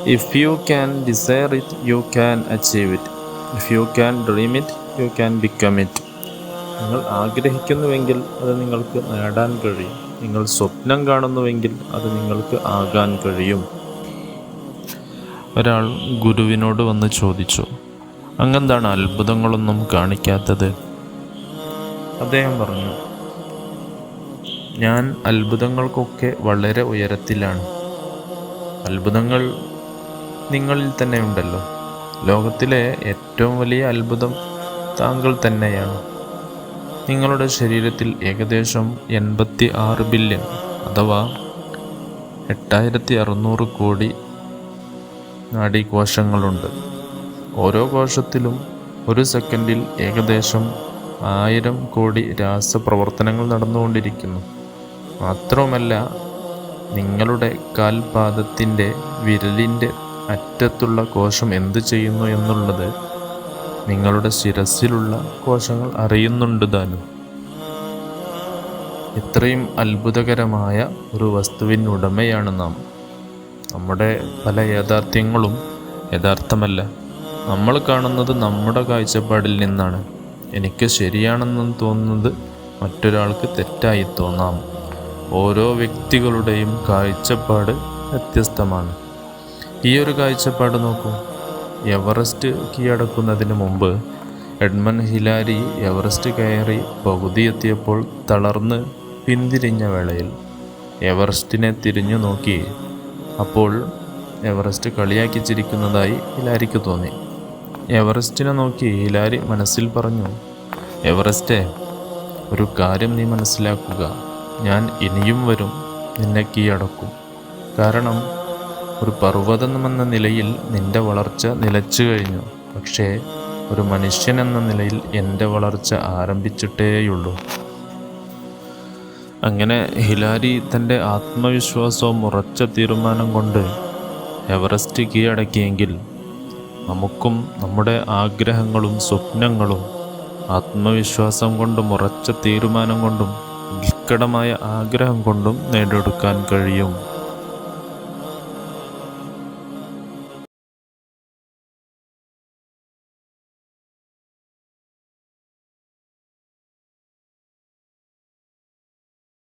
If you can desire it, you can achieve it. If you can dream it, you can become it. നിങ്ങൾ ആഗ്രഹിക്കുന്നുവെങ്കിൽ അത് നിങ്ങൾക്ക് നേടാൻ കഴിയും. നിങ്ങൾ സ്വപ്നം കാണുന്നുവെങ്കിൽ അത് നിങ്ങൾക്ക് ആകാൻ കഴിയും. ഒരാൾ ഗുരുവിനോട് വന്ന് ചോദിച്ചു, അങ്ങെന്താണ് അത്ഭുതങ്ങളൊന്നും കാണിക്കാത്തത്? അദ്ദേഹം പറഞ്ഞു, ഞാൻ അത്ഭുതങ്ങൾക്കൊക്കെ വളരെ ഉയരത്തിലാണ്. അത്ഭുതങ്ങൾ നിങ്ങളിൽ തന്നെ ഉണ്ടല്ലോ. ലോകത്തിലെ ഏറ്റവും വലിയ അത്ഭുതം താങ്കൾ തന്നെയാണ്. നിങ്ങളുടെ ശരീരത്തിൽ ഏകദേശം 86 ബില്യൺ അഥവാ 8600 കോടി നാഡീകോശങ്ങളുണ്ട്. ഓരോ കോശത്തിലും ഒരു സെക്കൻഡിൽ ഏകദേശം 1000 കോടി രാസപ്രവർത്തനങ്ങൾ നടന്നുകൊണ്ടിരിക്കുന്നു. മാത്രവുമല്ല, നിങ്ങളുടെ കാൽപാദത്തിൻ്റെ വിരലിൻ്റെ അറ്റത്തുള്ള കോശം എന്തു ചെയ്യുന്നു എന്നുള്ളത് നിങ്ങളുടെ ശിരസിലുള്ള കോശങ്ങൾ അറിയുന്നുണ്ട് താനും. ഇത്രയും അത്ഭുതകരമായ ഒരു വസ്തുവിനുടമയാണ് നാം. നമ്മുടെ പല യാഥാർത്ഥ്യങ്ങളും യഥാർത്ഥമല്ല. നമ്മൾ കാണുന്നത് നമ്മുടെ കാഴ്ചപ്പാടിൽ നിന്നാണ്. എനിക്ക് ശരിയാണെന്ന് തോന്നുന്നത് മറ്റൊരാൾക്ക് തെറ്റായി തോന്നാം. ഓരോ വ്യക്തികളുടെയും കാഴ്ചപ്പാട് വ്യത്യസ്തമാണ്. ഈ ഒരു കാഴ്ചപ്പാട് നോക്കൂ. എവറസ്റ്റ് കീഴടക്കുന്നതിന് മുമ്പ് എഡ്മണ്ട് ഹിലാരി എവറസ്റ്റ് കയറി പകുതി എത്തിയപ്പോൾ തളർന്ന് പിന്തിരിഞ്ഞ വേളയിൽ എവറസ്റ്റിനെ തിരിഞ്ഞു നോക്കി. അപ്പോൾ എവറസ്റ്റ് കളിയാക്കി ചിരിക്കുന്നതായി ഹിലാരിക്ക് തോന്നി. എവറസ്റ്റിനെ നോക്കി ഹിലാരി മനസ്സിൽ പറഞ്ഞു, എവറസ്റ്റേ, ഒരു കാര്യം നീ മനസ്സിലാക്കുക. ഞാൻ ഇനിയും വരും, നിന്നെ കീഴടക്കും. കാരണം ഒരു പർവ്വതമെന്ന നിലയിൽ നിന്റെ വളർച്ച നിലച്ചു കഴിഞ്ഞു. പക്ഷേ ഒരു മനുഷ്യൻ എന്ന നിലയിൽ എൻ്റെ വളർച്ച ആരംഭിച്ചിട്ടേയുള്ളൂ. അങ്ങനെ ഹിലാരി തൻ്റെ ആത്മവിശ്വാസവും ഉറച്ച തീരുമാനം കൊണ്ട് എവറസ്റ്റ് കീഴടക്കിയെങ്കിൽ നമുക്കും നമ്മുടെ ആഗ്രഹങ്ങളും സ്വപ്നങ്ങളും ആത്മവിശ്വാസം കൊണ്ടും ഉറച്ച തീരുമാനം കൊണ്ടും ഉത്കടമായ ആഗ്രഹം കൊണ്ടും നേടിയെടുക്കാൻ കഴിയും.